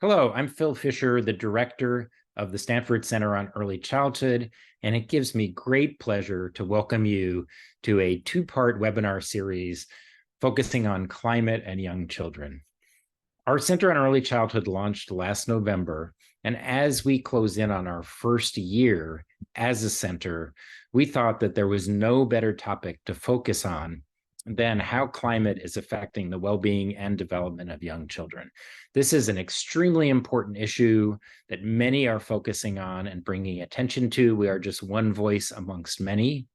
Hello, I'm Phil Fisher, the director of the Stanford Center on Early Childhood, and it gives me great pleasure to welcome you to a two-part webinar series focusing on climate and young children. Our Center on Early Childhood launched last November, and as we close in on our first year as a center, we thought that there was no better topic to focus on than how climate is affecting the well-being and development of young children. This is an extremely important issue that many are focusing on and bringing attention to. We are just one voice amongst many.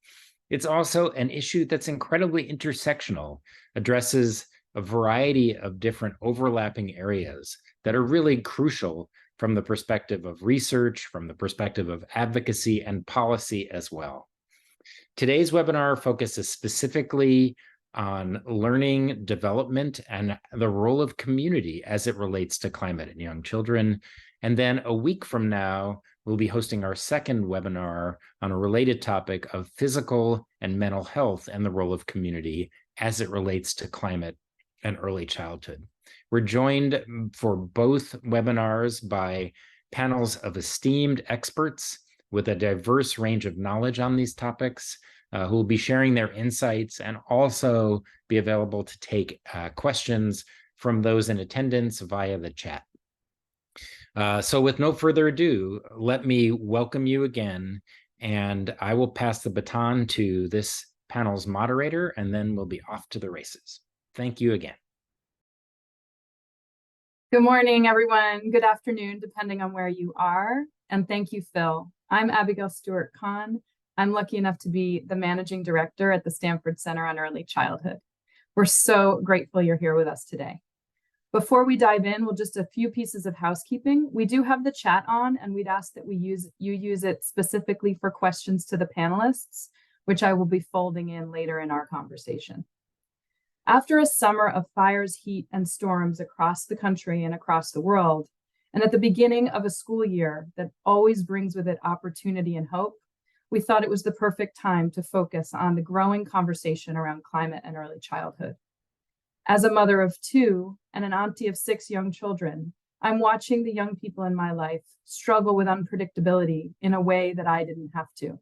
It's also an issue that's incredibly intersectional, addresses a variety of different overlapping areas that are really crucial from the perspective of research, from the perspective of advocacy and policy as well. Today's webinar focuses specifically on learning development and the role of community as it relates to climate and young children. And then a week from now, we'll be hosting our second webinar on a related topic of physical and mental health and the role of community as it relates to climate and early childhood. We're joined for both webinars by panels of esteemed experts with a diverse range of knowledge on these topics, who will be sharing their insights and also be available to take questions from those in attendance via the chat. So with no further ado, let me welcome you again, and I will pass the baton to this panel's moderator, and then we'll be off to the races. Thank you again. Good morning, everyone. Good afternoon, depending on where you are. And thank you, Phil. I'm Abigail Stewart-Kahn. I'm lucky enough to be the managing director at the Stanford Center on Early Childhood. We're so grateful you're here with us today. Before we dive in, just a few pieces of housekeeping. We do have the chat on, and we'd ask that you use it specifically for questions to the panelists, which I will be folding in later in our conversation. After a summer of fires, heat, and storms across the country and across the world, and at the beginning of a school year that always brings with it opportunity and hope, we thought it was the perfect time to focus on the growing conversation around climate and early childhood. As a mother of two and an auntie of 6 young children, I'm watching the young people in my life struggle with unpredictability in a way that I didn't have to.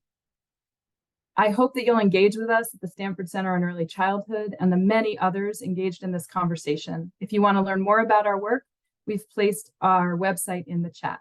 I hope that you'll engage with us at the Stanford Center on Early Childhood and the many others engaged in this conversation. If you want to learn more about our work, we've placed our website in the chat.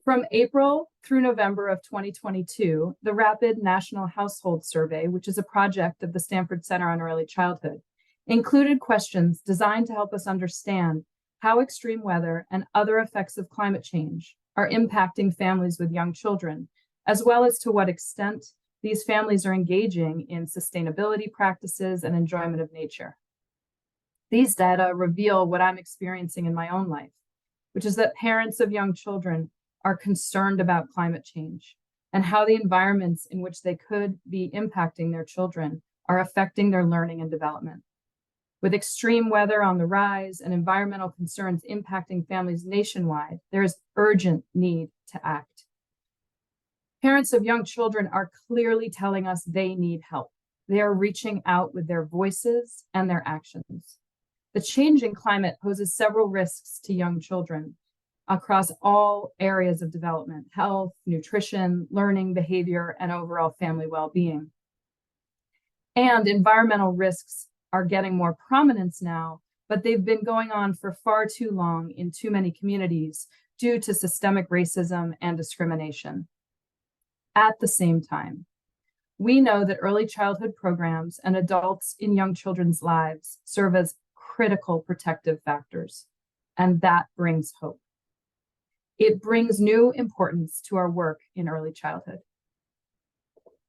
From April through November of 2022, the Rapid National Household Survey, which is a project of the Stanford Center on Early Childhood, included questions designed to help us understand how extreme weather and other effects of climate change are impacting families with young children, as well as to what extent these families are engaging in sustainability practices and enjoyment of nature. These data reveal what I'm experiencing in my own life, which is that parents of young children are concerned about climate change and how the environments in which they could be impacting their children are affecting their learning and development. With extreme weather on the rise and environmental concerns impacting families nationwide, there is urgent need to act. Parents of young children are clearly telling us they need help. They are reaching out with their voices and their actions. The changing climate poses several risks to young children across all areas of development: health, nutrition, learning, behavior, and overall family well-being. And environmental risks are getting more prominence now, but they've been going on for far too long in too many communities due to systemic racism and discrimination. At the same time, we know that early childhood programs and adults in young children's lives serve as critical protective factors, and that brings hope. It brings new importance to our work in early childhood.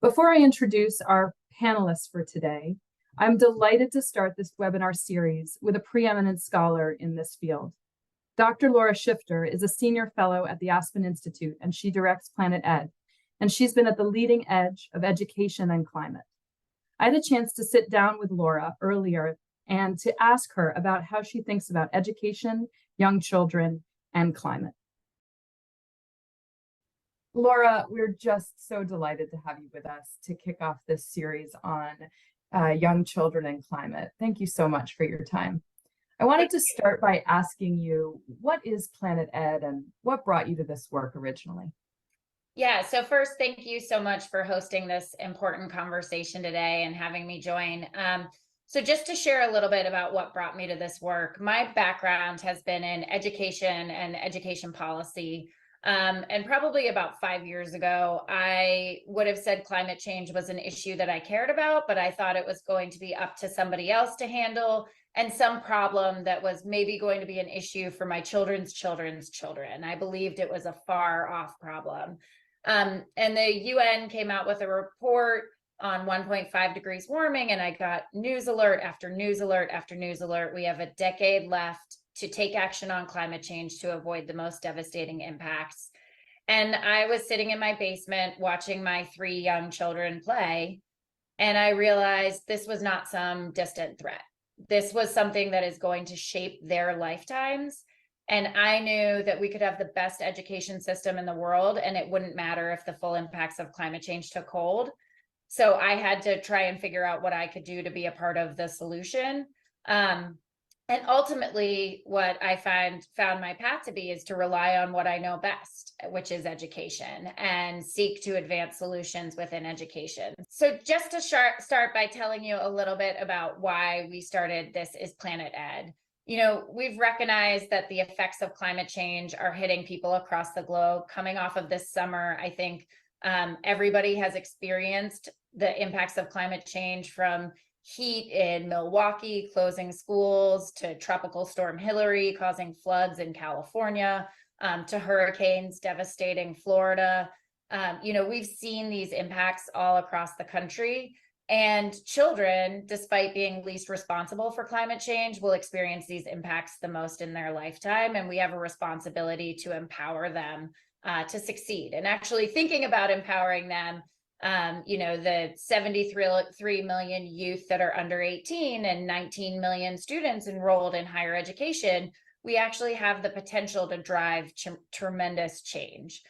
Before I introduce our panelists for today, I'm delighted to start this webinar series with a preeminent scholar in this field. Dr. Laura Shifter is a senior fellow at the Aspen Institute, and she directs Planet Ed, and she's been at the leading edge of education and climate. I had a chance to sit down with Laura earlier and to ask her about how she thinks about education, young children, and climate. Laura, we're just so delighted to have you with us to kick off this series on young children and climate. Thank you so much for your time. I wanted to start by asking you, what is Planet Ed and what brought you to this work originally? Yeah, so first, thank you so much for hosting this important conversation today and having me join. So just to share a little bit about what brought me to this work, my background has been in education and education policy. And probably about 5 years ago, I would have said climate change was an issue that I cared about, but I thought it was going to be up to somebody else to handle, and some problem that was maybe going to be an issue for my children's children's children. I believed it was a far off problem. And the UN came out with a report on 1.5 degrees warming, and I got news alert after news alert after news alert. We have a decade left to take action on climate change to avoid the most devastating impacts. And I was sitting in my basement watching my 3 young children play, and I realized this was not some distant threat. This was something that is going to shape their lifetimes. And I knew that we could have the best education system in the world, and it wouldn't matter if the full impacts of climate change took hold. So I had to try and figure out what I could do to be a part of the solution. And ultimately, what I found my path to be is to rely on what I know best, which is education, and seek to advance solutions within education. So just to start by telling you a little bit about why we started This is Planet Ed. You know, we've recognized that the effects of climate change are hitting people across the globe. Coming off of this summer, I think everybody has experienced the impacts of climate change, from heat in Milwaukee closing schools, to Tropical Storm Hillary causing floods in California, to hurricanes devastating Florida. You know, we've seen these impacts all across the country. And children, despite being least responsible for climate change, will experience these impacts the most in their lifetime. And we have a responsibility to empower them to succeed. And actually thinking about empowering them, you know, the 73 million youth that are under 18 and 19 million students enrolled in higher education, we actually have the potential to drive tremendous change.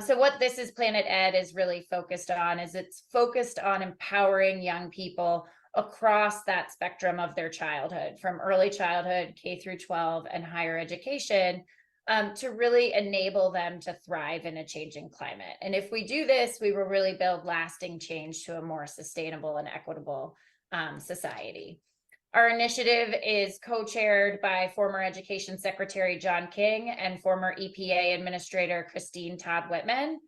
So what This is Planet Ed is really focused on is it's focused on empowering young people across that spectrum of their childhood, from early childhood, K through 12, and higher education, to really enable them to thrive in a changing climate. And if we do this, we will really build lasting change to a more sustainable and equitable society. Our initiative is co-chaired by former Education Secretary John King and former EPA Administrator Christine Todd Whitman.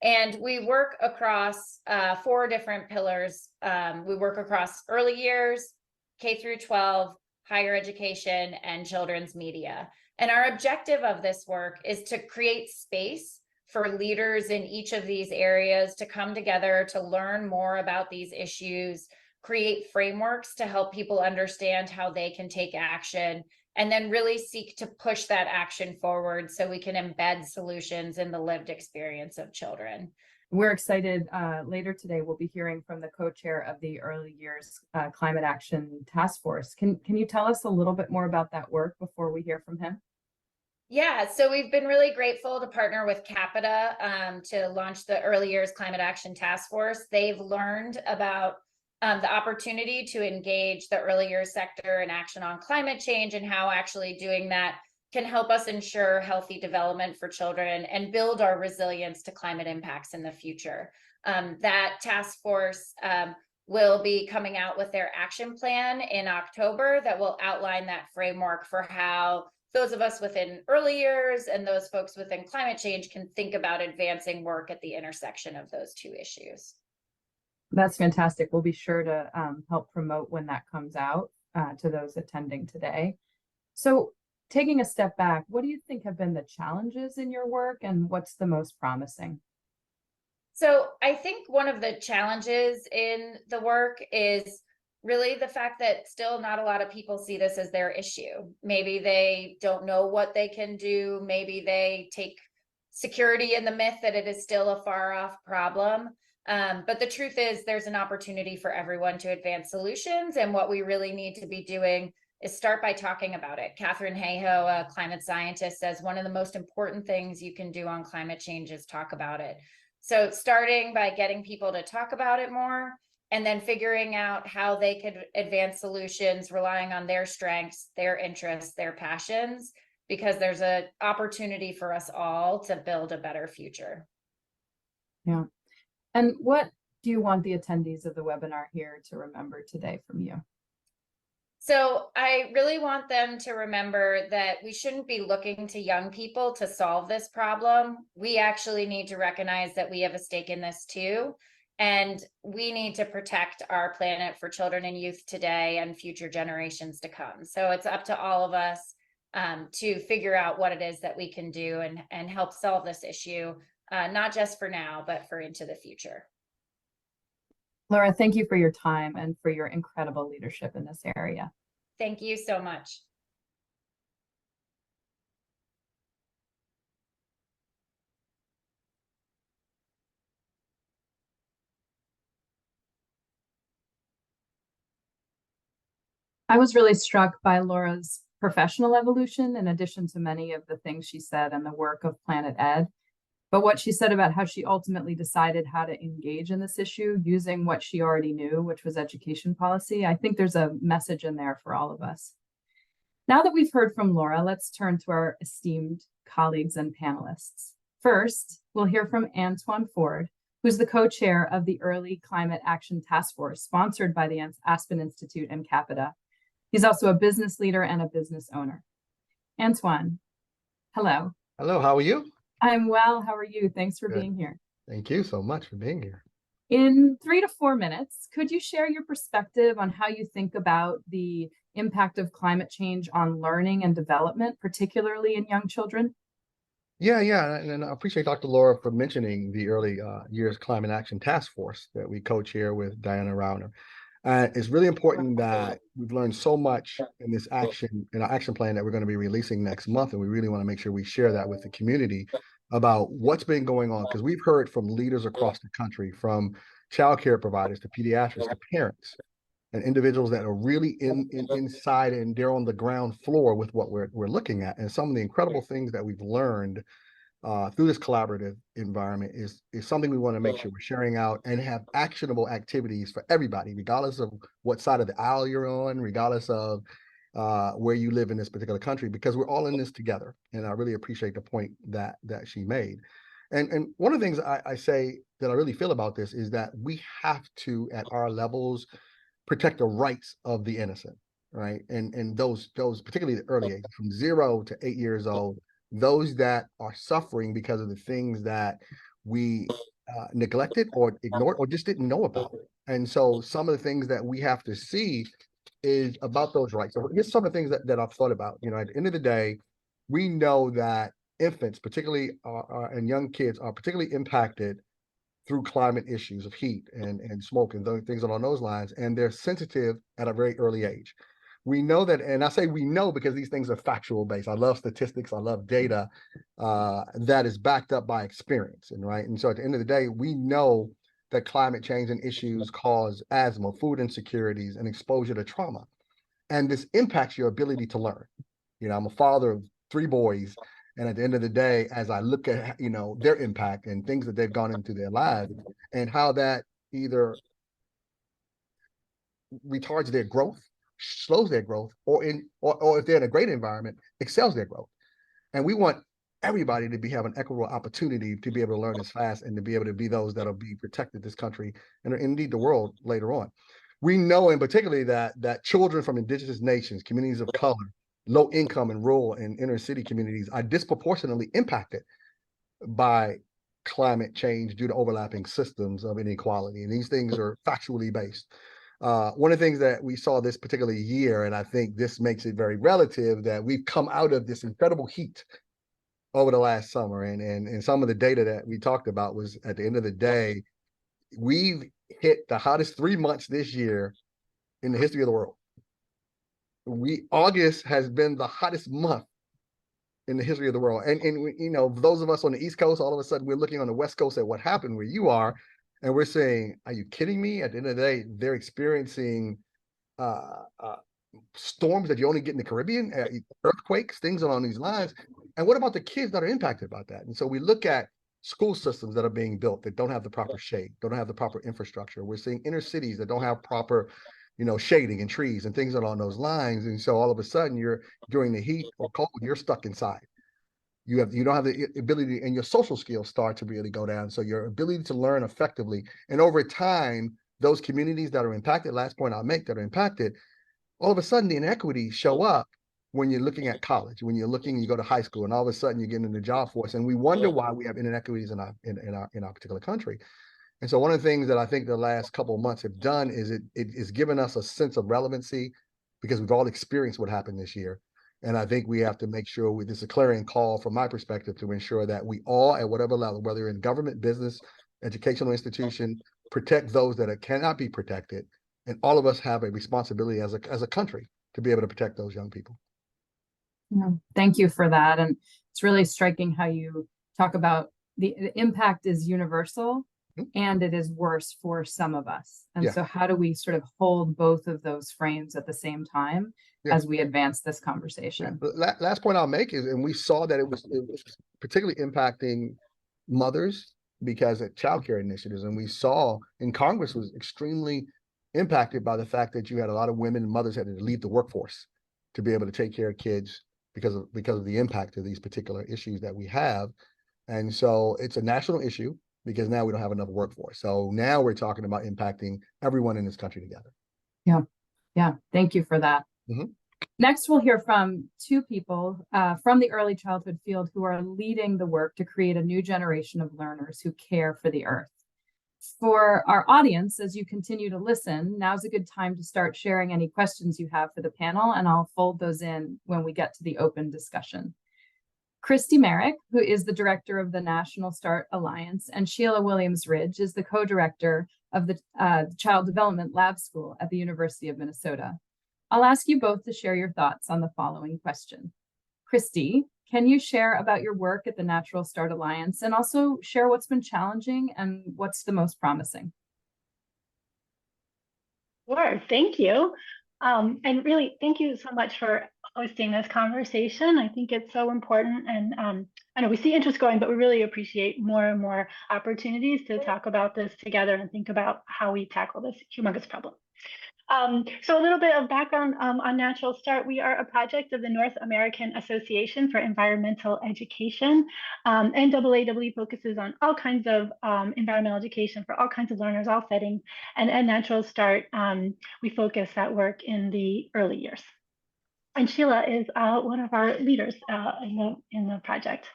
And we work across 4 different pillars. We work across early years, K through 12, higher education, and children's media. And our objective of this work is to create space for leaders in each of these areas to come together to learn more about these issues, create frameworks to help people understand how they can take action, and then really seek to push that action forward so we can embed solutions in the lived experience of children. We're excited. Later today, we'll be hearing from the co-chair of the Early Years Climate Action Task Force. Can you tell us a little bit more about that work before we hear from him? Yeah, so we've been really grateful to partner with Capita to launch the Early Years Climate Action Task Force. They've learned about the opportunity to engage the early years sector in action on climate change, and how actually doing that can help us ensure healthy development for children and build our resilience to climate impacts in the future. That task force will be coming out with their action plan in October that will outline that framework for how those of us within early years and those folks within climate change can think about advancing work at the intersection of those 2 issues. That's fantastic. We'll be sure to help promote when that comes out to those attending today. So taking a step back, what do you think have been the challenges in your work, and what's the most promising? So I think one of the challenges in the work is really the fact that still not a lot of people see this as their issue. Maybe they don't know what they can do. Maybe they take security in the myth that it is still a far off problem. But the truth is there's an opportunity for everyone to advance solutions. And what we really need to be doing is start by talking about it. Katherine Hayhoe, a climate scientist, says one of the most important things you can do on climate change is talk about it. So starting by getting people to talk about it more, and then figuring out how they could advance solutions, relying on their strengths, their interests, their passions, because there's an opportunity for us all to build a better future. Yeah. And what do you want the attendees of the webinar here to remember today from you? So I really want them to remember that we shouldn't be looking to young people to solve this problem. We actually need to recognize that we have a stake in this too. And we need to protect our planet for children and youth today and future generations to come. So it's up to all of us to figure out what it is that we can do and help solve this issue, not just for now, but for into the future. Laura, thank you for your time and for your incredible leadership in this area. Thank you so much. I was really struck by Laura's professional evolution, in addition to many of the things she said and the work of Planet Ed. But what she said about how she ultimately decided how to engage in this issue using what she already knew, which was education policy, I think there's a message in there for all of us. Now that we've heard from Laura, let's turn to our esteemed colleagues and panelists. First, we'll hear from Antwanye, who's the co-chair of the Early Climate Action Task Force, sponsored by the Aspen Institute and Capita. He's also a business leader and a business owner. Antwanye, hello. Hello, how are you? I'm well. How are you? Thanks for Good. being here. Thank you so much for being here. In 3 to 4 minutes, could you share your perspective on how you think about the impact of climate change on learning and development, particularly in young children? Yeah, and I appreciate Dr. Laura for mentioning the Early Years Climate Action Task Force that we co-chair with Diana Rauner. It's really important that we've learned so much in this action, in our action plan that we're going to be releasing next month, and we really want to make sure we share that with the community about what's been going on, because we've heard from leaders across the country, from childcare providers to pediatrics to parents, and individuals that are really inside and they're on the ground floor with what we're looking at. And some of the incredible things that we've learned through this collaborative environment is something we want to make sure we're sharing out and have actionable activities for everybody, regardless of what side of the aisle you're on, regardless of where you live in this particular country, because we're all in this together. And I really appreciate the point that she made. And one of the things I say that I really feel about this is that we have to, at our levels, protect the rights of the innocent, right? And those particularly the early age, from 0 to 8 years old, those that are suffering because of the things that we neglected or ignored or just didn't know about. And so some of the things that we have to see is about those rights. So here's some of the things that I've thought about. You know, at the end of the day, we know that infants, particularly and young kids, are particularly impacted through climate issues of heat and smoke and things along those lines, and they're sensitive at a very early age. We know that, and I say we know because these things are factual based. I love statistics, I love data that is backed up by experience, and so at the end of the day, we know that climate change and issues cause asthma, food insecurities, and exposure to trauma. And this impacts your ability to learn. You know, I'm a father of 3 boys, and at the end of the day, as I look at, you know, their impact and things that they've gone into their lives and how that either retards their growth, slows their growth, or if they're in a great environment, excels their growth. And we want everybody to have an equitable opportunity to be able to learn as fast and to be able to be those that'll be protected this country and indeed the world later on. We know in particularly that children from indigenous nations, communities of color, low income and rural and inner city communities are disproportionately impacted by climate change due to overlapping systems of inequality. And these things are factually based. One of the things that we saw this particular year, and I think this makes it very relative, that we've come out of this incredible heat over the last summer. And some of the data that we talked about was, at the end of the day, we've hit the hottest 3 months this year in the history of the world. August has been the hottest month in the history of the world. And you know, those of us on the East Coast, all of a sudden we're looking on the West Coast at what happened where you are, and we're saying, are you kidding me? At the end of the day, they're experiencing storms that you only get in the Caribbean, earthquakes, things along these lines. And what about the kids that are impacted by that? And so we look at school systems that are being built that don't have the proper shade, don't have the proper infrastructure. We're seeing inner cities that don't have proper, shading and trees and things along those lines. And so all of a sudden you're during the heat or cold, you're stuck inside. You don't have the ability, and your social skills start to really go down. So your ability to learn effectively, and over time, those communities that are impacted, last point I'll make, that are impacted, all of a sudden the inequities show up when you're looking at college, when you go to high school, and all of a sudden you get into the job force, and we wonder why we have inequities in our particular country. And so one of the things that I think the last couple of months have done is it is given us a sense of relevancy, because we've all experienced what happened this year. And I think we have to make sure this is a clarion call from my perspective to ensure that we all, at whatever level, whether in government, business, educational institution, protect those that cannot be protected. And all of us have a responsibility as a country to be able to protect those young people. Yeah, thank you for that. And it's really striking how you talk about the impact is universal, and it is worse for some of us. And so how do we sort of hold both of those frames at the same time as we advance this conversation? Last point I'll make is, and we saw that it was particularly impacting mothers because of childcare initiatives. And we saw in Congress was extremely impacted by the fact that you had a lot of women and mothers had to leave the workforce to be able to take care of kids because of the impact of these particular issues that we have. And so it's a national issue, because now we don't have enough workforce. So now we're talking about impacting everyone in this country together. Yeah. Thank you for that. Next, we'll hear from two people from the early childhood field who are leading the work to create a new generation of learners who care for the earth. For our audience, as you continue to listen, now's a good time to start sharing any questions you have for the panel, and I'll fold those in when we get to the open discussion. Christy Merrick, who is the director of the National Start Alliance, and Sheila Williams-Ridge is the co-director of the Child Development Lab School at the University of Minnesota. I'll ask you both to share your thoughts on the following question. Christy, can you share about your work at the Natural Start Alliance, and also share what's been challenging and what's the most promising? Sure, thank you. And really, thank you so much for hosting this conversation. I think it's so important, and I know we see interest growing, but we really appreciate more and more opportunities to talk about this together and think about how we tackle this humongous problem. So a little bit of background on Natural Start. We are a project of the North American Association for Environmental Education. NAAW focuses on all kinds of environmental education for all kinds of learners, all settings. And at Natural Start, we focus that work in the early years. And Sheila is one of our leaders in the project.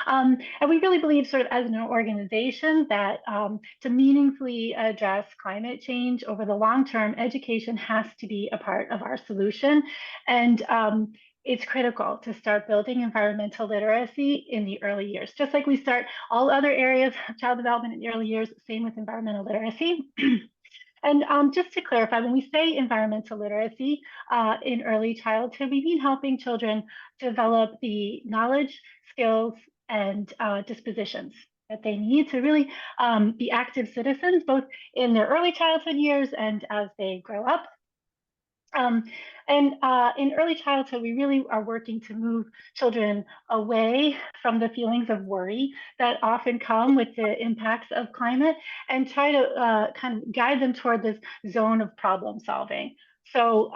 And we really believe, sort of as an organization, that to meaningfully address climate change over the long term, education has to be a part of our solution. And it's critical to start building environmental literacy in the early years, just like we start all other areas of child development in the early years, same with environmental literacy. And just to clarify, when we say environmental literacy in early childhood, we mean helping children develop the knowledge, skills, and dispositions that they need to really be active citizens, both in their early childhood years and as they grow up. And in early childhood, we really are working to move children away from the feelings of worry that often come with the impacts of climate, and try to kind of guide them toward this zone of problem solving. So,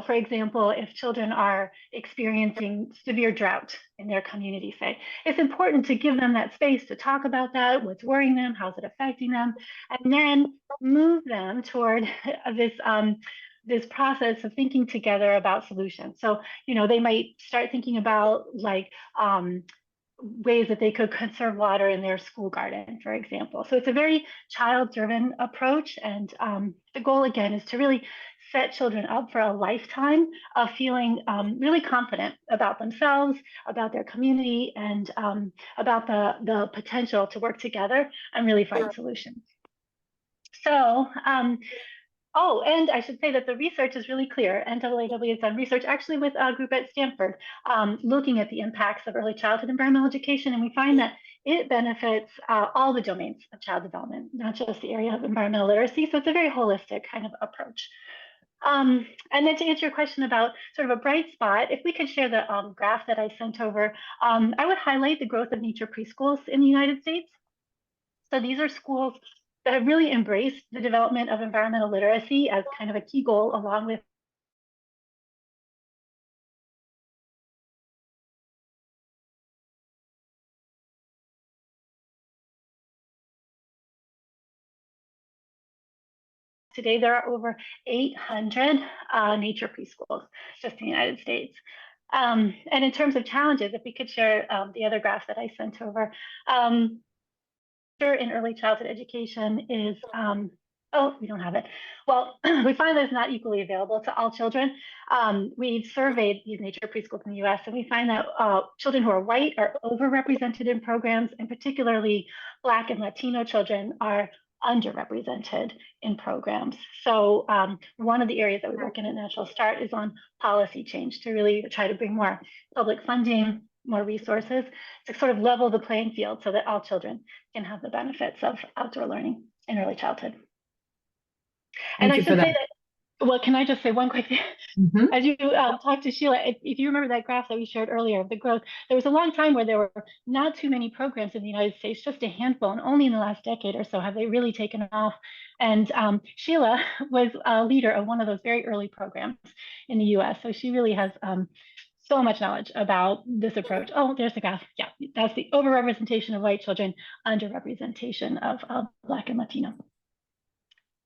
for example, if children are experiencing severe drought in their community, say, it's important to give them that space to talk about that, what's worrying them, how's it affecting them, and then move them toward this process of thinking together about solutions. So, they might start thinking about ways that they could conserve water in their school garden, for example. So it's a very child-driven approach. And the goal, again, is to really set children up for a lifetime of feeling really confident about themselves, about their community, and about the potential to work together and really find solutions. So, oh, and I should say that the research is really clear. NAAW has done research actually with a group at Stanford looking at the impacts of early childhood environmental education. And we find that it benefits all the domains of child development, not just the area of environmental literacy. So it's a very holistic kind of approach. And then to answer your question about sort of a bright spot, if we could share the graph that I sent over, I would highlight the growth of nature preschools in the United States. So these are schools that have really embraced the development of environmental literacy as kind of a key goal, along with today there are over 800 nature preschools just in the United States. And in terms of challenges, if we could share the other graph that I sent over, in early childhood education is, oh, we don't have it. Well, we find that it's not equally available to all children. We've surveyed these nature preschools in the US, and we find that children who are white are overrepresented in programs, and particularly Black and Latino children are underrepresented in programs. So one of the areas that we work in at Natural Start is on policy change to really try to bring more public funding, more resources to sort of level the playing field so that all children can have the benefits of outdoor learning in early childhood. And I should say that, well, can I just say one quick thing? As you talked to Sheila, if you remember that graph that we shared earlier of the growth, there was a long time where there were not too many programs in the United States, just a handful, and only in the last decade or so have they really taken off. And Sheila was a leader of one of those very early programs in the US. So she really has so much knowledge about this approach. Oh, there's the graph. Yeah, that's the overrepresentation of white children, underrepresentation of Black and Latino.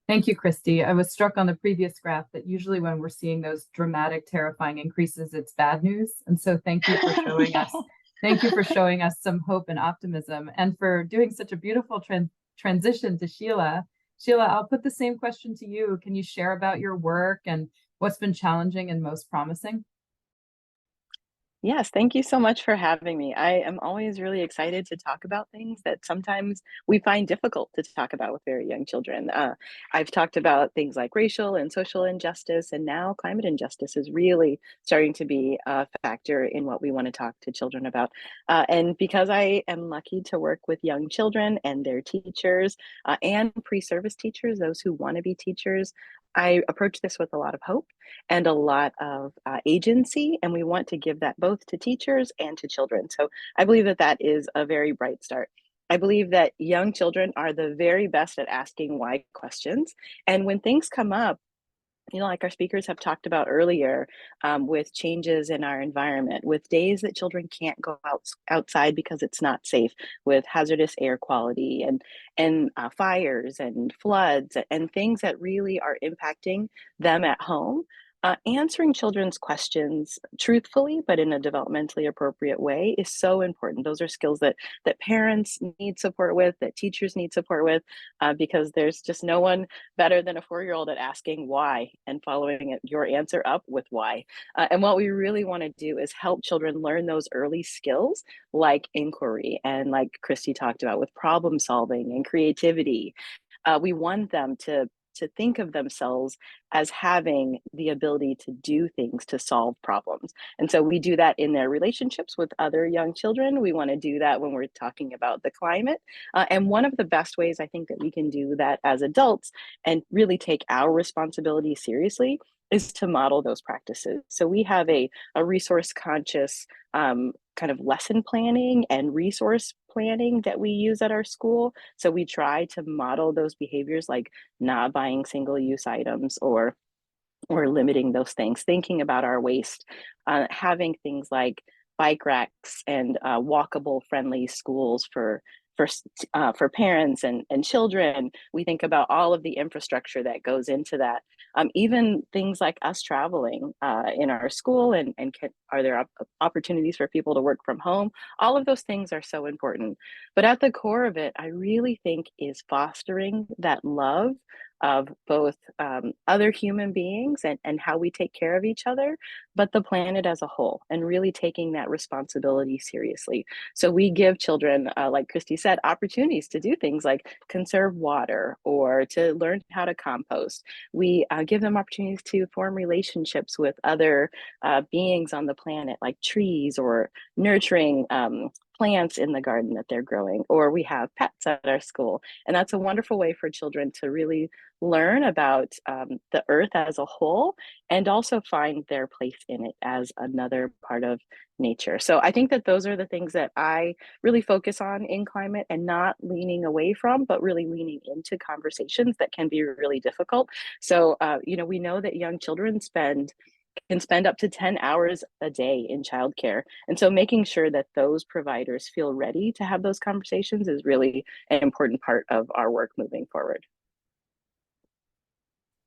Thank you, Christy. I was struck on the previous graph that usually when we're seeing those dramatic, terrifying increases, it's bad news. And so thank you for showing us. Thank you for showing us some hope and optimism, and for doing such a beautiful transition to Sheila. Sheila, I'll put the same question to you. Can you share about your work and what's been challenging and most promising? Yes, thank you so much for having me. I am always really excited to talk about things that sometimes we find difficult to talk about with very young children. I've talked about things like racial and social injustice, and now climate injustice is really starting to be a factor in what we want to talk to children about. And because I am lucky to work with young children and their teachers and pre-service teachers, those who want to be teachers, I approach this with a lot of hope and a lot of agency, and we want to give that both to teachers and to children. So I believe that that is a very bright start. I believe that young children are the very best at asking why questions. And when things come up, like our speakers have talked about earlier, with changes in our environment, with days that children can't go outside because it's not safe, with hazardous air quality and fires and floods and things that really are impacting them at home. Answering children's questions truthfully, but in a developmentally appropriate way, is so important. Those are skills that parents need support with, that teachers need support with, because there's just no one better than a 4-year-old at asking why and following your answer up with why. And what we really want to do is help children learn those early skills like inquiry and, like Christy talked about, with problem solving and creativity. We want them to think of themselves as having the ability to do things, to solve problems. And so we do that in their relationships with other young children. We want to do that when we're talking about the climate. And one of the best ways I think that we can do that as adults and really take our responsibility seriously is to model those practices. So we have a resource conscious kind of lesson planning and resource planning that we use at our school. So we try to model those behaviors, like not buying single-use items or limiting those things, thinking about our waste, having things like bike racks and walkable friendly schools for parents and children. We think about all of the infrastructure that goes into that. Even things like us traveling in our school, and are there opportunities for people to work from home? All of those things are so important. But at the core of it, I really think is fostering that love of both other human beings and how we take care of each other, but the planet as a whole, and really taking that responsibility seriously. So we give children, like Christy said, opportunities to do things like conserve water or to learn how to compost. We give them opportunities to form relationships with other beings on the planet, like trees, or nurturing plants in the garden that they're growing, or we have pets at our school. And that's a wonderful way for children to really learn about the earth as a whole, and also find their place in it as another part of nature. So I think that those are the things that I really focus on in climate, and not leaning away from, but really leaning into conversations that can be really difficult. So, we know that young children can spend up to 10 hours a day in childcare. And so making sure that those providers feel ready to have those conversations is really an important part of our work moving forward.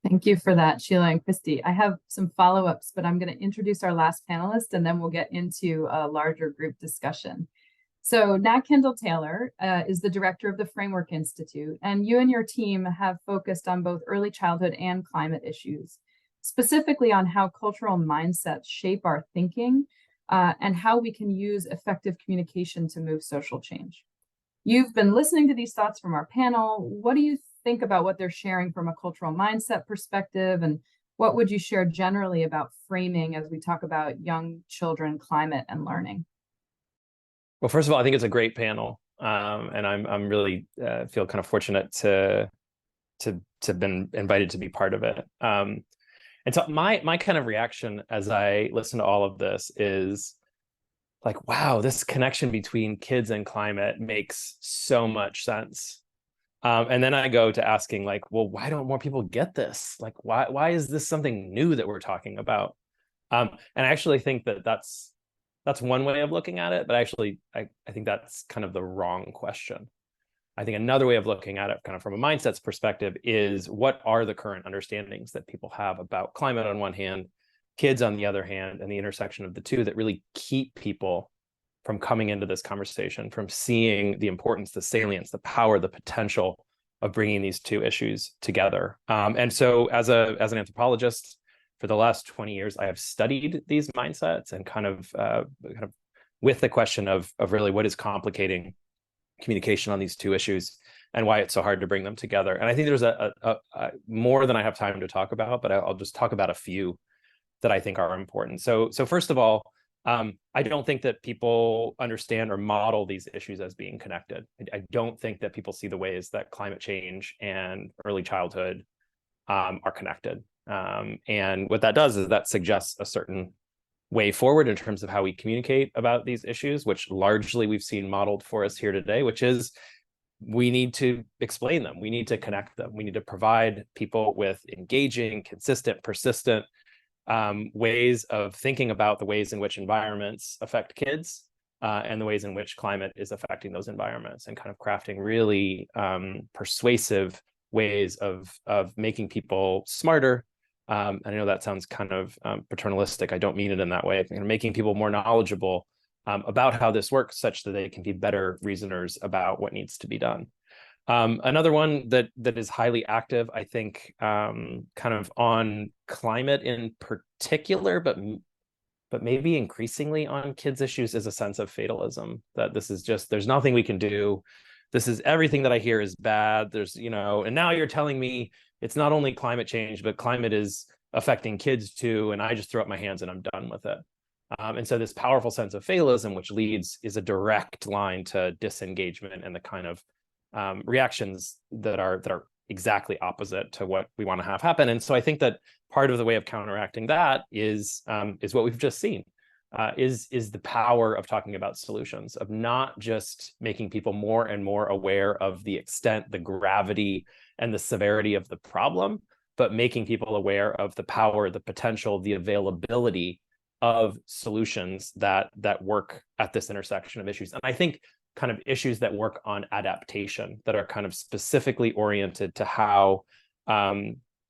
Thank you for that, Sheila and Christy. I have some follow-ups, but I'm going to introduce our last panelist, and then we'll get into a larger group discussion. So Nat Kendall-Taylor is the director of the Framework Institute, and you and your team have focused on both early childhood and climate issues, specifically on how cultural mindsets shape our thinking and how we can use effective communication to move social change. You've been listening to these thoughts from our panel. What do you think about what they're sharing from a cultural mindset perspective, and what would you share generally about framing as we talk about young children, climate, and learning? Well, first of all, I think it's a great panel, and I'm really feel kind of fortunate to have been invited to be part of it. And so my kind of reaction as I listen to all of this is like, wow, this connection between kids and climate makes so much sense. And then I go to asking, like, well, why don't more people get this? Like, why is this something new that we're talking about? And I actually think that that's one way of looking at it, but actually I think that's kind of the wrong question. I think another way of looking at it, kind of from a mindsets perspective, is what are the current understandings that people have about climate on one hand, kids on the other hand, and the intersection of the two that really keep people from coming into this conversation, from seeing the importance, the salience, the power, the potential of bringing these two issues together. And so as an anthropologist, for the last 20 years, I have studied these mindsets and kind of with the question of really what is complicating communication on these two issues and why it's so hard to bring them together. And I think there's a more than I have time to talk about, but I'll just talk about a few that I think are important. So first of all, I don't think that people understand or model these issues as being connected. I don't think that people see the ways that climate change and early childhood are connected. And what that does is that suggests a certain way forward in terms of how we communicate about these issues, which largely we've seen modeled for us here today, which is we need to explain them. We need to connect them. We need to provide people with engaging, consistent, persistent ways of thinking about the ways in which environments affect kids and the ways in which climate is affecting those environments, and kind of crafting really persuasive ways of making people smarter. I know that sounds kind of paternalistic. I don't mean it in that way. Making people more knowledgeable about how this works, such that they can be better reasoners about what needs to be done. Another one that is highly active, I think, kind of on climate in particular, but maybe increasingly on kids' issues, is a sense of fatalism, that this is just, there's nothing we can do. This is, everything that I hear is bad. There's, and now you're telling me it's not only climate change, but climate is affecting kids too. And I just throw up my hands and I'm done with it. And so this powerful sense of fatalism, which is a direct line to disengagement and the kind of reactions that are exactly opposite to what we want to have happen. And so I think that part of the way of counteracting that is what we've just seen, is the power of talking about solutions, of not just making people more and more aware of the extent, the gravity, and the severity of the problem, but making people aware of the power, the potential, the availability of solutions that work at this intersection of issues. And I think kind of issues that work on adaptation, that are kind of specifically oriented to how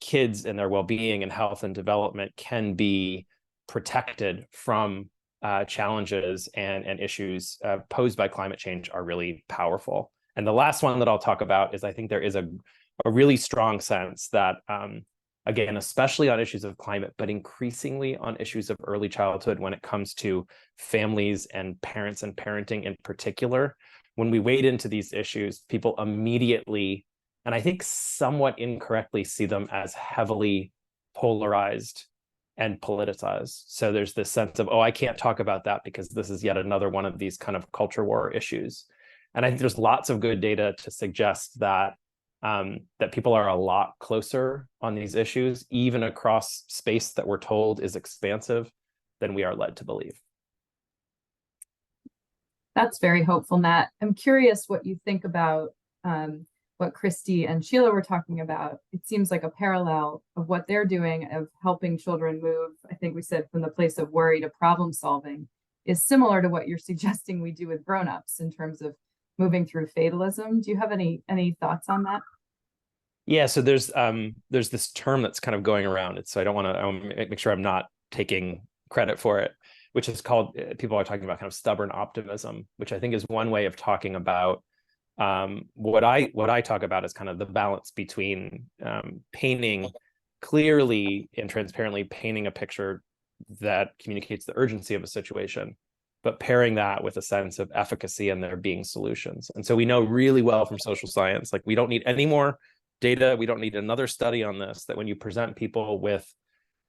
kids and their well-being and health and development can be protected from challenges and issues posed by climate change, are really powerful. And the last one that I'll talk about is, I think there is a really strong sense that, again, especially on issues of climate, but increasingly on issues of early childhood, when it comes to families and parents and parenting in particular, when we wade into these issues, people immediately, and I think somewhat incorrectly, see them as heavily polarized and politicized. So there's this sense of, oh, I can't talk about that because this is yet another one of these kind of culture war issues. And I think there's lots of good data to suggest that that people are a lot closer on these issues, even across space that we're told is expansive, than we are led to believe. That's very hopeful, Matt. I'm curious what you think about what Christy and Sheila were talking about. It seems like a parallel of what they're doing of helping children move, I think we said, from the place of worry to problem solving, is similar to what you're suggesting we do with grown-ups in terms of moving through fatalism. Do you have any thoughts on that? Yeah, so there's this term that's kind of going around. It's, so I want to make sure I'm not taking credit for it, which is called, people are talking about kind of stubborn optimism, which I think is one way of talking about what I talk about is kind of the balance between painting clearly and transparently, painting a picture that communicates the urgency of a situation, but pairing that with a sense of efficacy and there being solutions. And so we know really well from social science, like we don't need any more data, we don't need another study on this, that when you present people with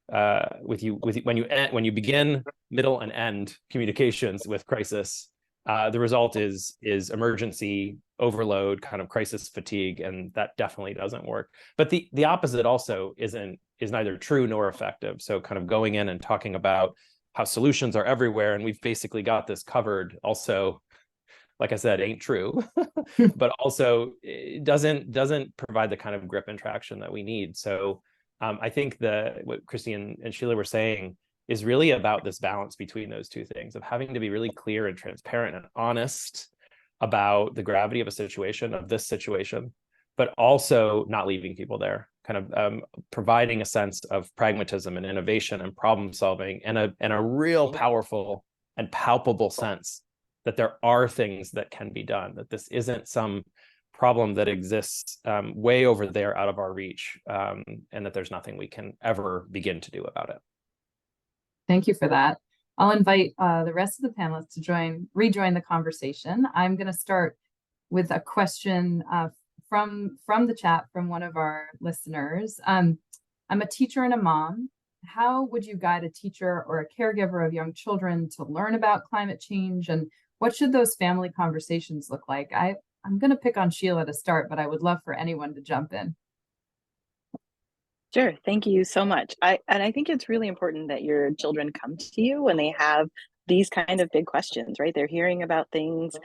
when you begin, middle, and end communications with crisis, the result is emergency overload, kind of crisis fatigue, and that definitely doesn't work. But the opposite also is neither true nor effective. So kind of going in and talking about how solutions are everywhere, and we've basically got this covered, also, like I said, ain't true, but also it doesn't provide the kind of grip and traction that we need. So I think what Christy and Sheila were saying is really about this balance between those two things, of having to be really clear and transparent and honest about the gravity of this situation, but also not leaving people there, kind of providing a sense of pragmatism and innovation and problem solving, and a real powerful and palpable sense that there are things that can be done, that this isn't some problem that exists way over there out of our reach, and that there's nothing we can ever begin to do about it. Thank you for that. I'll invite the rest of the panelists to rejoin the conversation. I'm going to start with a question from the chat from one of our listeners. I'm a teacher and a mom. How would you guide a teacher or a caregiver of young children to learn about climate change, and what should those family conversations look like? I'm going to pick on Sheila to start, but I would love for anyone to jump in. Sure. Thank you so much. I think it's really important that your children come to you when they have these kind of big questions, right? They're hearing about things,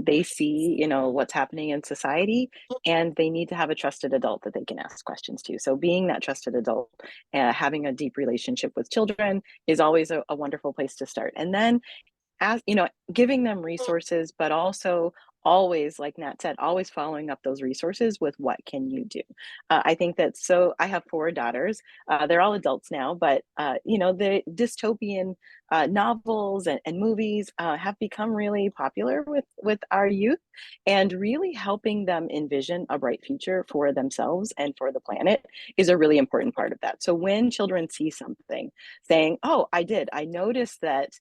they see, what's happening in society, and they need to have a trusted adult that they can ask questions to. So being that trusted adult, having a deep relationship with children is always a wonderful place to start. And then, as giving them resources, but also always, like Nat said, always following up those resources with what can you do. I think that, so I have 4 daughters. They're all adults now, but the dystopian novels and movies have become really popular with our youth, and really helping them envision a bright future for themselves and for the planet is a really important part of that. So when children see something saying, oh, I noticed that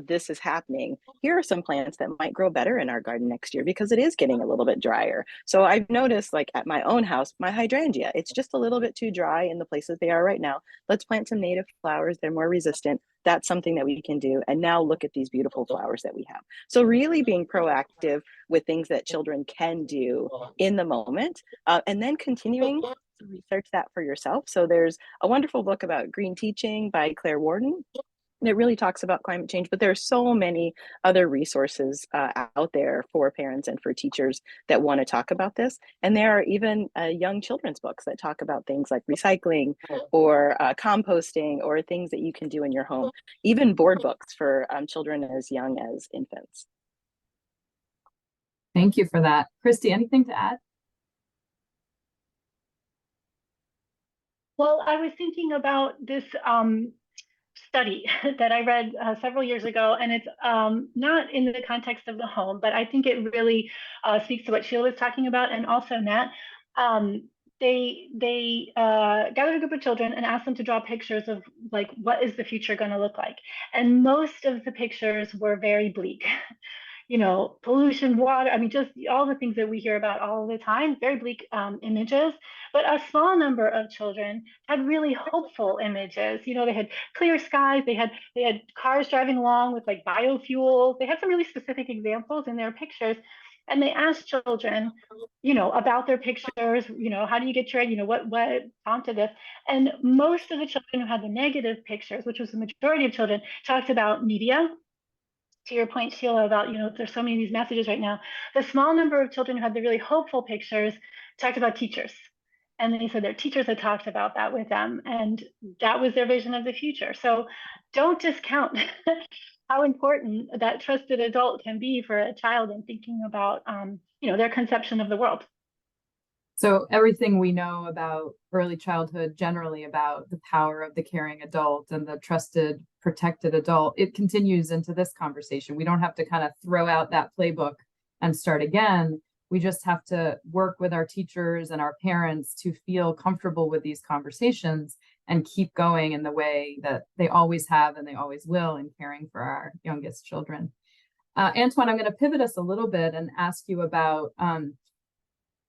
this is happening, here are some plants that might grow better in our garden next year because it is getting a little bit drier. So I've noticed, like at my own house, my hydrangea, it's just a little bit too dry in the places they are right now. Let's plant some native flowers. They're more resistant. That's something that we can do. And now look at these beautiful flowers that we have. So really being proactive with things that children can do in the moment, and then continuing to research that for yourself. So there's a wonderful book about green teaching by Claire Warden. It really talks about climate change, but there are so many other resources out there for parents and for teachers that want to talk about this. And there are even young children's books that talk about things like recycling or composting, or things that you can do in your home, even board books for children as young as infants. Thank you for that. Christy, anything to add? Well, I was thinking about this study that I read several years ago, and it's not in the context of the home, but I think it really speaks to what Sheila was talking about, and also Nat. They gathered a group of children and asked them to draw pictures of, like, what is the future going to look like, and most of the pictures were very bleak. pollution, water. I mean, just all the things that we hear about all the time, very bleak images. But a small number of children had really hopeful images. They had clear skies. They had cars driving along with like biofuels. They had some really specific examples in their pictures. And they asked children, about their pictures, how do you get your, what prompted this? And most of the children who had the negative pictures, which was the majority of children, talked about media. To your point, Sheila, about, there's so many of these messages right now. The small number of children who had the really hopeful pictures talked about teachers. And they said their teachers had talked about that with them. And that was their vision of the future. So don't discount how important that trusted adult can be for a child in thinking about, their conception of the world. So everything we know about early childhood, generally about the power of the caring adult and the trusted, protected adult, it continues into this conversation. We don't have to kind of throw out that playbook and start again. We just have to work with our teachers and our parents to feel comfortable with these conversations and keep going in the way that they always have and they always will in caring for our youngest children. Antwanye, I'm going to pivot us a little bit and ask you about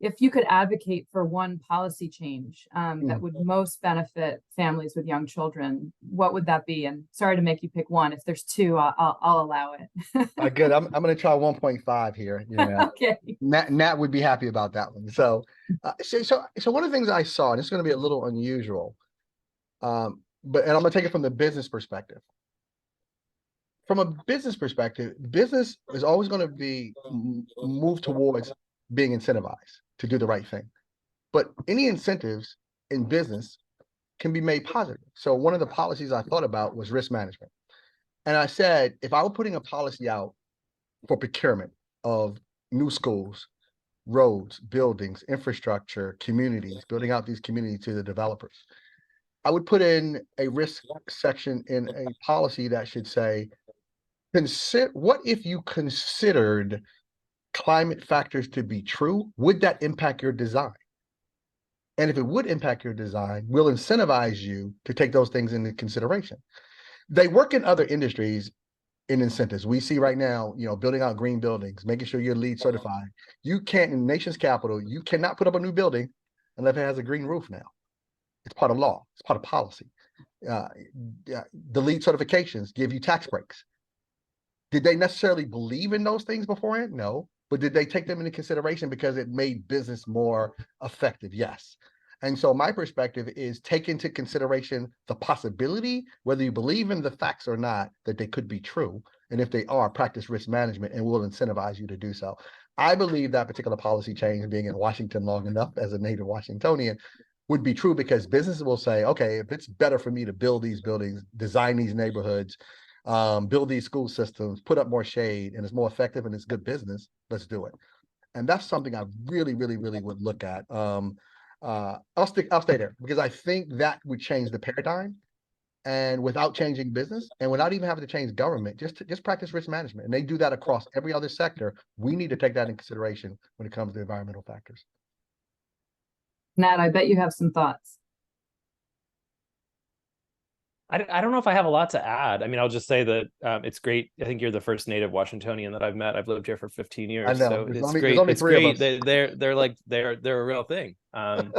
if you could advocate for one policy change that would most benefit families with young children, what would that be? And sorry to make you pick one. If there's two, I'll allow it. Good. I'm going to try 1.5 here. Okay. Nat would be happy about that one. So one of the things I saw, and it's going to be a little unusual, and I'm going to take it from the business perspective. From a business perspective, business is always going to be moved towards being incentivized to do the right thing. But any incentives in business can be made positive. So one of the policies I thought about was risk management. And I said, if I were putting a policy out for procurement of new schools, roads, buildings, infrastructure, communities, building out these communities to the developers, I would put in a risk section in a policy that should say, what if you considered climate factors to be true? Would that impact your design? And if it would impact your design, we'll incentivize you to take those things into consideration. They work in other industries in incentives. We see right now, building out green buildings, making sure you're LEED certified. You can't, in the nation's capital, you cannot put up a new building unless it has a green roof now. It's part of law. It's part of policy. The LEED certifications give you tax breaks. Did they necessarily believe in those things beforehand? No. But did they take them into consideration because it made business more effective? Yes. And so my perspective is take into consideration the possibility, whether you believe in the facts or not, that they could be true. And if they are, practice risk management and we'll incentivize you to do so. I believe that particular policy change, being in Washington long enough as a native Washingtonian, would be true because businesses will say, okay, if it's better for me to build these buildings, design these neighborhoods, build these school systems, put up more shade, and it's more effective and it's good business, let's do it. And that's something I really, really, really would look at. I'll stay there because I think that would change the paradigm, and without changing business and without even having to change government, just practice risk management. And they do that across every other sector. We need to take that in consideration when it comes to environmental factors. Nat, I bet you have some thoughts. I don't know if I have a lot to add. I mean, I'll just say that it's great. I think you're the first native Washingtonian that I've met. I've lived here for 15 years. I know. So There's great. only It's three of great. us. They're a real thing. And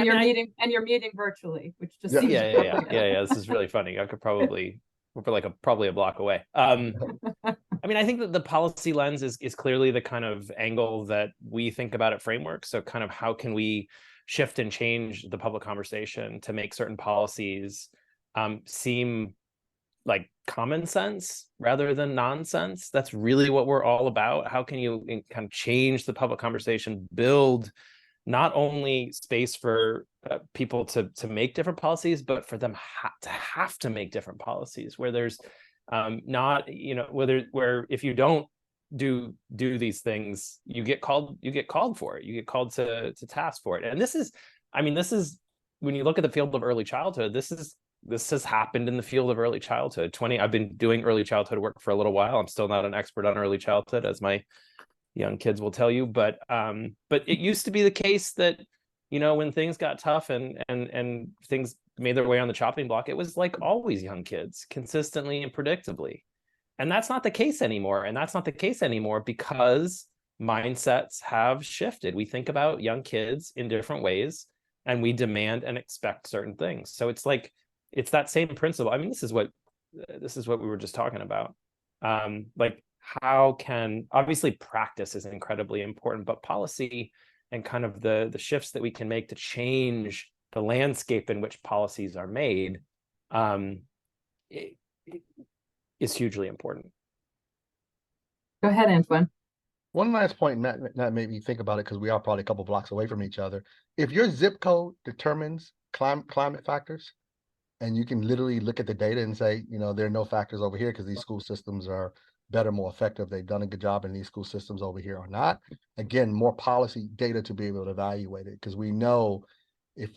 you're meeting virtually, which just seems yeah. This is really funny. I could probably we're probably a block away. I mean, I think that the policy lens is clearly the kind of angle that we think about at Framework. So kind of how can we shift and change the public conversation to make certain policies seem like common sense rather than nonsense. That's really what we're all about. How can you kind of change the public conversation, build not only space for people to make different policies, but for them to have to make different policies where there's not, where if you don't do these things, you get called for it. You get called to task for it. And this is when you look at the field of early childhood, this has happened in the field of early childhood. I've been doing early childhood work for a little while. I'm still not an expert on early childhood, as my young kids will tell you, but it used to be the case that, when things got tough and things made their way on the chopping block, it was like always young kids, consistently and predictably. And that's not the case anymore. And that's not the case anymore because mindsets have shifted. We think about young kids in different ways, and we demand and expect certain things. So it's like, it's that same principle. I mean, this is what we were just talking about. Like, how can, obviously practice is incredibly important, but policy and kind of the shifts that we can make to change the landscape in which policies are made is hugely important. Go ahead, Antwanye. One last point, that made me think about it, because we are probably a couple blocks away from each other. If your zip code determines climate factors, and you can literally look at the data and say, there are no factors over here because these school systems are better, more effective, they've done a good job, and these school systems over here are not. Again, more policy data to be able to evaluate it, because we know if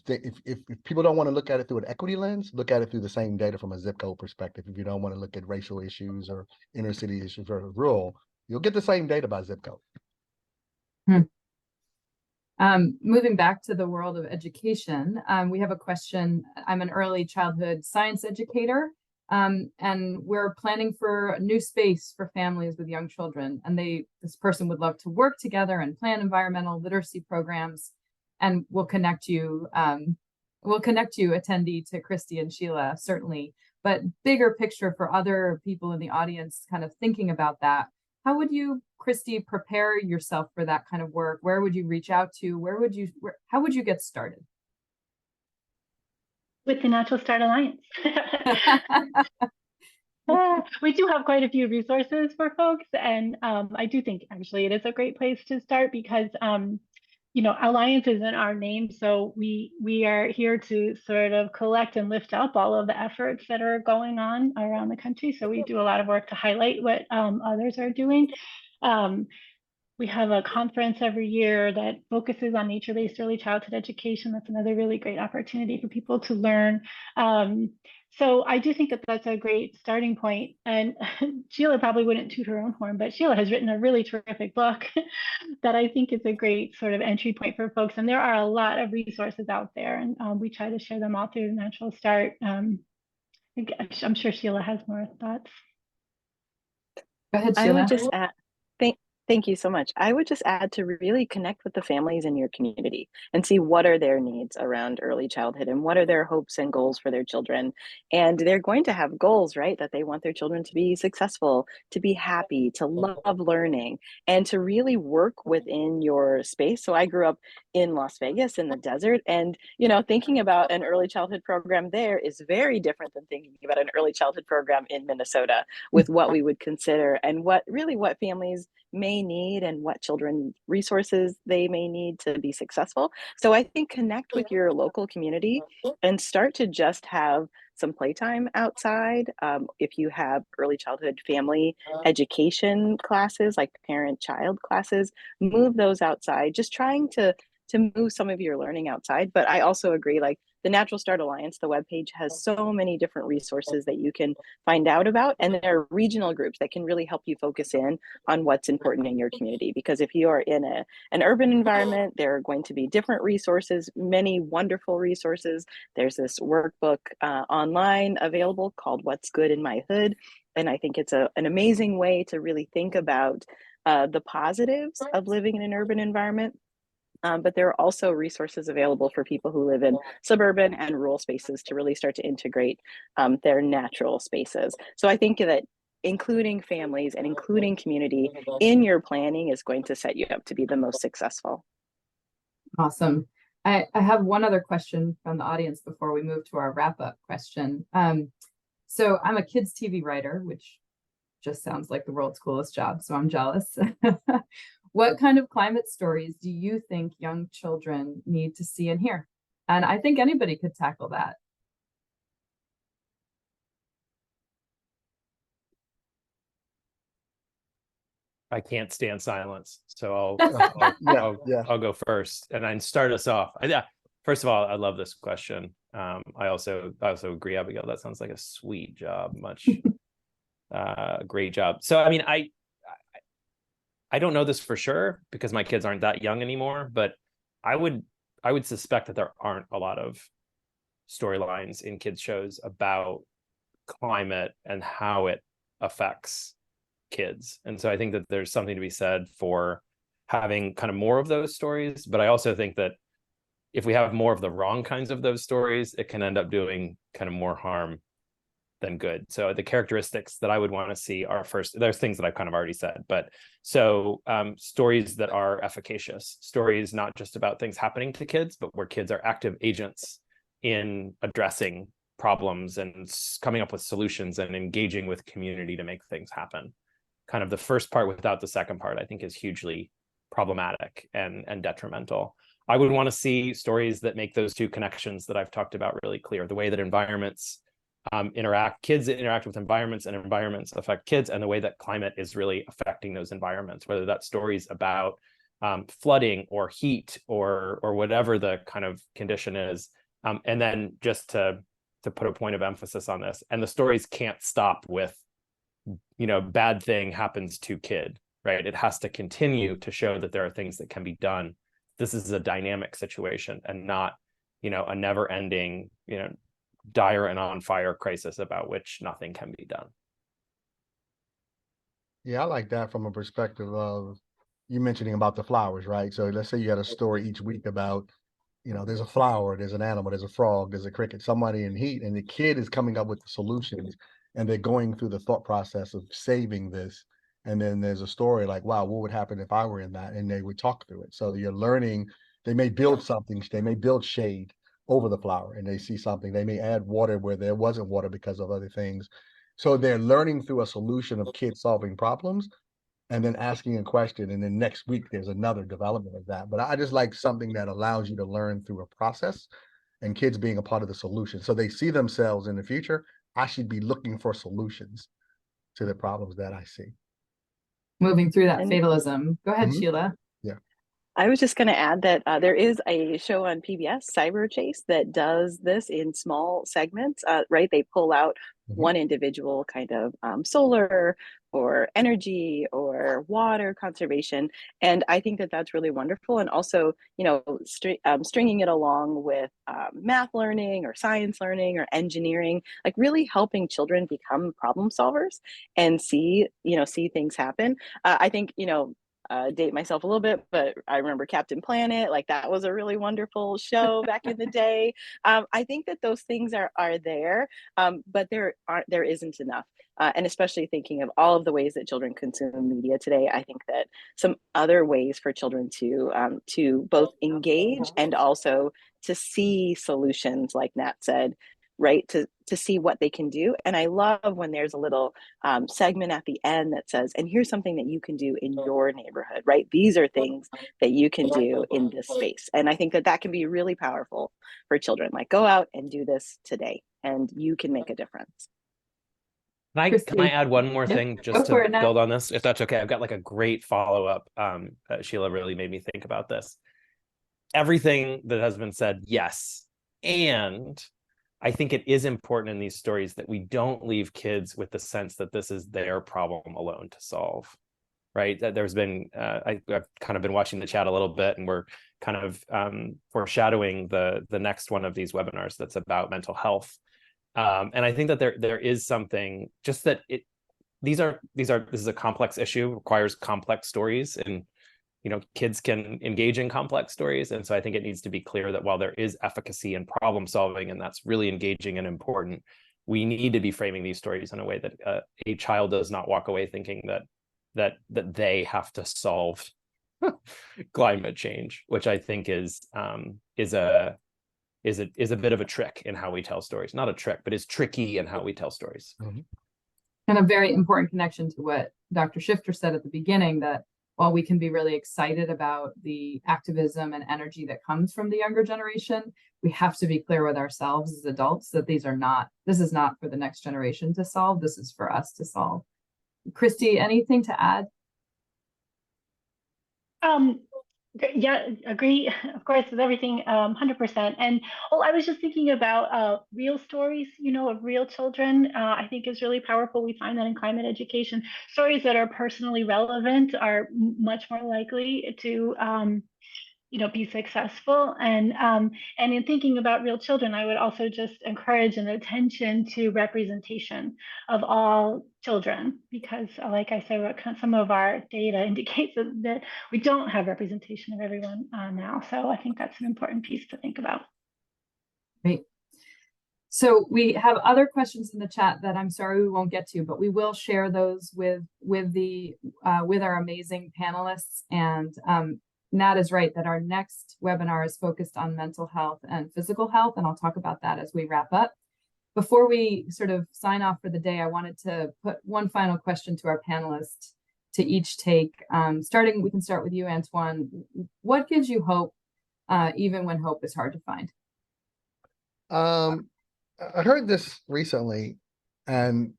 people don't want to look at it through an equity lens, look at it through the same data from a zip code perspective. If you don't want to look at racial issues or inner city issues versus rural, you'll get the same data by zip code. Moving back to the world of education, we have a question. I'm an early childhood science educator, and we're planning for a new space for families with young children. And this person would love to work together and plan environmental literacy programs. And we'll connect you, attendee, to Christy and Sheila, certainly. But bigger picture for other people in the audience kind of thinking about that. How would you, Christy, prepare yourself for that kind of work? Where would you reach out to? How would you get started? With the Natural Start Alliance. We do have quite a few resources for folks. And I do think actually it is a great place to start because Alliance isn't our name, so we are here to sort of collect and lift up all of the efforts that are going on around the country. So we do a lot of work to highlight what others are doing. We have a conference every year that focuses on nature-based early childhood education. That's another really great opportunity for people to learn. So I do think that that's a great starting point. And Sheila probably wouldn't toot her own horn, but Sheila has written a really terrific book that I think is a great sort of entry point for folks. And there are a lot of resources out there, and we try to share them all through Natural Start. I'm sure Sheila has more thoughts. Go ahead, Sheila. I would just add, thank you so much. I would just add to really connect with the families in your community and see what are their needs around early childhood and what are their hopes and goals for their children. And they're going to have goals, right? That they want their children to be successful, to be happy, to love learning, and to really work within your space. So I grew up in Las Vegas in the desert, and thinking about an early childhood program there is very different than thinking about an early childhood program in Minnesota, with what we would consider and what families may need and what children resources they may need to be successful. So I think connect with your local community and start to just have some playtime outside. If you have early childhood family education classes, like parent-child classes, move those outside, just trying to move some of your learning outside. But I also agree, like the Natural Start Alliance, the webpage has so many different resources that you can find out about. And there are regional groups that can really help you focus in on what's important in your community. Because if you are in an urban environment, there are going to be different resources, many wonderful resources. There's this workbook online available called What's Good in My Hood. And I think it's an amazing way to really think about the positives of living in an urban environment. But there are also resources available for people who live in suburban and rural spaces to really start to integrate their natural spaces. So I think that including families and including community in your planning is going to set you up to be the most successful. Awesome. I have one other question from the audience before we move to our wrap-up question. So I'm a kids TV writer, which just sounds like the world's coolest job, so I'm jealous. What kind of climate stories do you think young children need to see and hear? And I think anybody could tackle that. I can't stand silence, so I'll go first and then start us off. First of all, I love this question. I also agree, Abigail. That sounds like a sweet job. Great job. So I mean, I don't know this for sure because my kids aren't that young anymore, but I would suspect that there aren't a lot of storylines in kids shows about climate and how it affects kids. And so I think that there's something to be said for having kind of more of those stories. But I also think that if we have more of the wrong kinds of those stories, it can end up doing kind of more harm than good. So the characteristics that I would want to see are, first, there's things that I've kind of already said, but so stories that are efficacious, stories not just about things happening to kids, but where kids are active agents in addressing problems and coming up with solutions and engaging with community to make things happen. Kind of the first part without the second part, I think, is hugely problematic and detrimental. I would want to see stories that make those two connections that I've talked about really clear. The way that environments kids interact with environments, and environments affect kids, and the way that climate is really affecting those environments, whether that's stories about flooding or heat or whatever the kind of condition is. And then just to put a point of emphasis on this, and the stories can't stop with, bad thing happens to kid, right? It has to continue to show that there are things that can be done. This is a dynamic situation and not, a never ending, dire and on fire crisis about which nothing can be done. Yeah, I like that from a perspective of you mentioning about the flowers, right? So let's say you had a story each week about, there's a flower, there's an animal, there's a frog, there's a cricket, somebody in heat, and the kid is coming up with the solutions, and they're going through the thought process of saving this. And then there's a story like, wow, what would happen if I were in that? And they would talk through it. So you're learning, they may build something, they may build shade over the flower, and they see something, they may add water where there wasn't water because of other things. So they're learning through a solution of kids solving problems and then asking a question. And then next week, there's another development of that. But I just like something that allows you to learn through a process and kids being a part of the solution. So they see themselves in the future. I should be looking for solutions to the problems that I see. Moving through that And- fatalism. Go ahead, Mhm. Sheila. I was just going to add that there is a show on PBS, Cyber Chase, that does this in small segments, right? They pull out one individual kind of solar or energy or water conservation. And I think that that's really wonderful. And also, stringing it along with math learning or science learning or engineering, like really helping children become problem solvers and see things happen. I think, date myself a little bit, but I remember Captain Planet, like that was a really wonderful show back in the day. I think that those things are there, but there isn't enough. And especially thinking of all of the ways that children consume media today, I think that some other ways for children to both engage and also to see solutions, like Nat said, right, to see what they can do. And I love when there's a little segment at the end that says, and here's something that you can do in your neighborhood, right? These are things that you can do in this space. And I think that can be really powerful for children. Like, go out and do this today, and you can make a difference. Can I add one more thing just to build on this, if that's okay? I've got like a great follow-up. Sheila really made me think about this. Everything that has been said, yes. And I think it is important in these stories that we don't leave kids with the sense that this is their problem alone to solve, right? That there's been, I've kind of been watching the chat a little bit, and we're kind of foreshadowing the next one of these webinars that's about mental health. And I think that there is something just that this is a complex issue, requires complex stories, and kids can engage in complex stories. And so I think it needs to be clear that while there is efficacy in problem solving, and that's really engaging and important, we need to be framing these stories in a way that a child does not walk away thinking that they have to solve climate change, which I think is a bit of a trick in how we tell stories. Not a trick, but is tricky in how we tell stories. And a very important connection to what Dr. Shifter said at the beginning, that while we can be really excited about the activism and energy that comes from the younger generation, we have to be clear with ourselves as adults that this is not for the next generation to solve. This is for us to solve. Christy, anything to add? Yeah, agree, of course, with everything, 100%. And I was just thinking about real stories, of real children. I think is really powerful. We find that in climate education, stories that are personally relevant are much more likely to be successful. And in thinking about real children, I would also just encourage an attention to representation of all children, because like I said, some of our data indicates that we don't have representation of everyone now. So I think that's an important piece to think about. Great. So we have other questions in the chat that I'm sorry we won't get to, but we will share those with our amazing panelists. And Nat is right that our next webinar is focused on mental health and physical health, and I'll talk about that as we wrap up. Before we sort of sign off for the day, I wanted to put one final question to our panelists to each take. We can start with you, Antwanye. What gives you hope, even when hope is hard to find? I heard this recently, and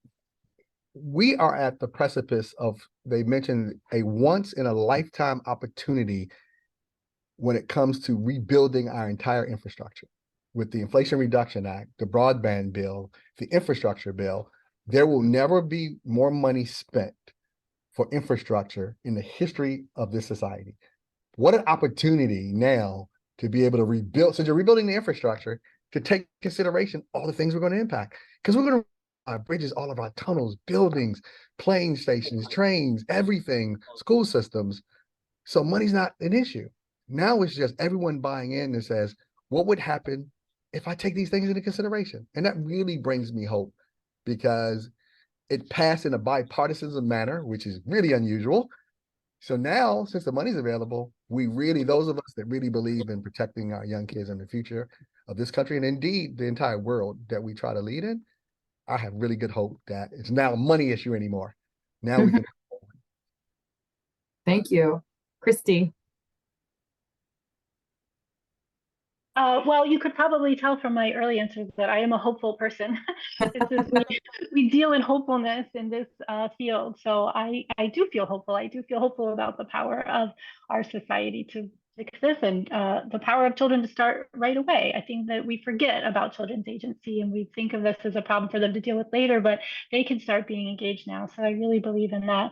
we are at the precipice of, they mentioned, a once in a lifetime opportunity when it comes to rebuilding our entire infrastructure. With the Inflation Reduction Act, the broadband bill, the infrastructure bill, there will never be more money spent for infrastructure in the history of this society. What an opportunity now to be able to rebuild, since you're rebuilding the infrastructure, to take consideration all the things we're going to impact. Because we're going to our bridges, all of our tunnels, buildings, plane stations, trains, everything, school systems. So money's not an issue. Now it's just everyone buying in and says, what would happen if I take these things into consideration? And that really brings me hope, because it passed in a bipartisan manner, which is really unusual. So now, since the money's available, we really, those of us that really believe in protecting our young kids and the future of this country, and indeed the entire world that we try to lead in, I have really good hope that it's not a money issue anymore. Now we can. Thank you. Christy. Well, you could probably tell from my early answers that I am a hopeful person. we deal in hopefulness in this field. So I do feel hopeful. I do feel hopeful about the power of our society to fix this, and the power of children to start right away. I think that we forget about children's agency, and we think of this as a problem for them to deal with later, but they can start being engaged now. So I really believe in that.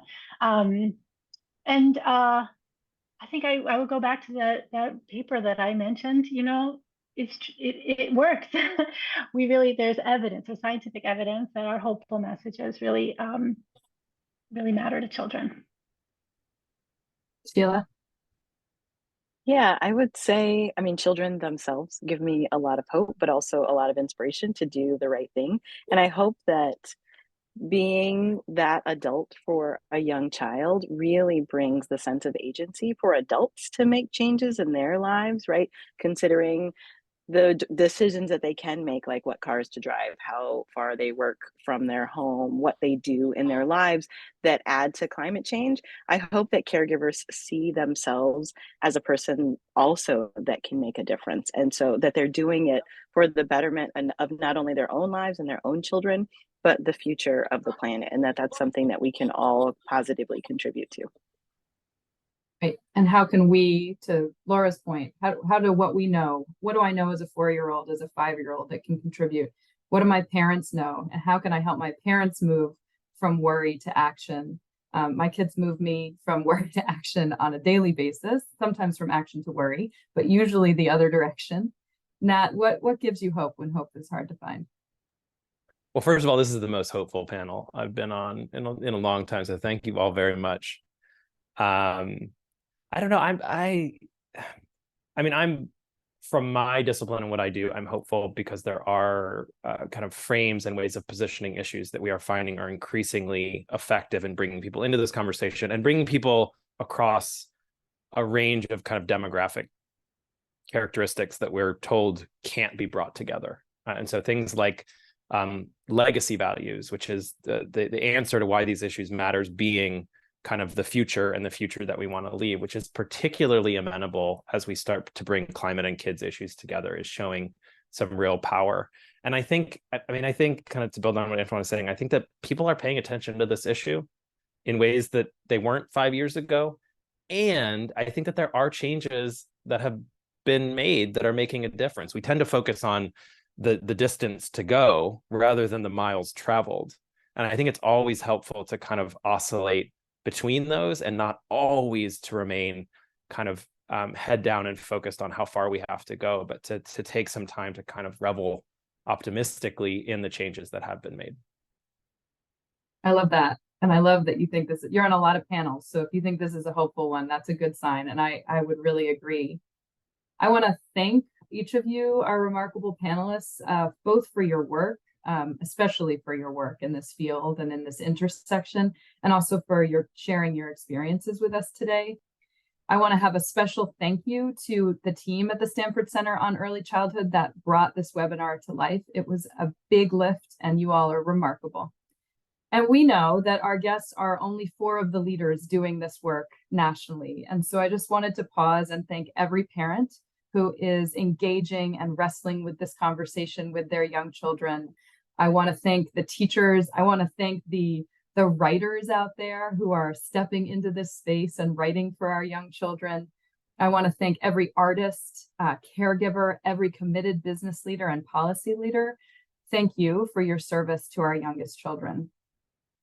I think I will go back to that paper that I mentioned. It works. There's evidence, there's scientific evidence that our hopeful messages really matter to children. Sheila. Yeah, I would say, children themselves give me a lot of hope, but also a lot of inspiration to do the right thing. And I hope that being that adult for a young child really brings the sense of agency for adults to make changes in their lives, right? Considering the decisions that they can make, like what cars to drive, how far they work from their home, what they do in their lives that add to climate change. I hope that caregivers see themselves as a person also that can make a difference. And so that they're doing it for the betterment of not only their own lives and their own children, but the future of the planet. And that's something that we can all positively contribute to. Right. And how can we, to Laura's point, how do what we know, what do I know as a 4-year-old, as a 5-year-old that can contribute? What do my parents know? And how can I help my parents move from worry to action? My kids move me from worry to action on a daily basis, sometimes from action to worry, but usually the other direction. Nat, what gives you hope when hope is hard to find? Well, first of all, this is the most hopeful panel I've been on in a long time. So thank you all very much. I don't know. I'm from my discipline and what I do, I'm hopeful because there are kind of frames and ways of positioning issues that we are finding are increasingly effective in bringing people into this conversation and bringing people across a range of kind of demographic characteristics that we're told can't be brought together. And so things like legacy values, which is the answer to why these issues matters, being kind of the future and the future that we want to leave, which is particularly amenable as we start to bring climate and kids issues together, is showing some real power. And I think kind of to build on what Antwanye was saying, I think that people are paying attention to this issue in ways that they weren't 5 years ago. And I think that there are changes that have been made that are making a difference. We tend to focus on the distance to go rather than the miles traveled. And I think it's always helpful to kind of oscillate between those and not always to remain kind of head down and focused on how far we have to go, but to take some time to kind of revel optimistically in the changes that have been made. I love that. And I love that you think this, you're on a lot of panels. So if you think this is a hopeful one, that's a good sign. And I would really agree. I want to thank each of you, our remarkable panelists, both for your work, especially for your work in this field and in this intersection, and also for your sharing your experiences with us today. I want to have a special thank you to the team at the Stanford Center on Early Childhood that brought this webinar to life. It was a big lift, and you all are remarkable. And we know that our guests are only 4 of the leaders doing this work nationally. And so I just wanted to pause and thank every parent who is engaging and wrestling with this conversation with their young children. I want to thank the teachers. I want to thank the writers out there who are stepping into this space and writing for our young children. I want to thank every artist, caregiver, every committed business leader and policy leader. Thank you for your service to our youngest children.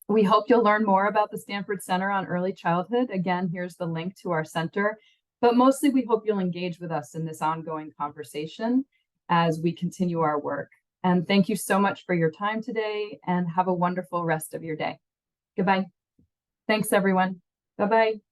We hope you'll learn more about the Stanford Center on Early Childhood. Again, here's the link to our center. But mostly, we hope you'll engage with us in this ongoing conversation as we continue our work. And thank you so much for your time today, and have a wonderful rest of your day. Goodbye. Thanks, everyone. Bye-bye.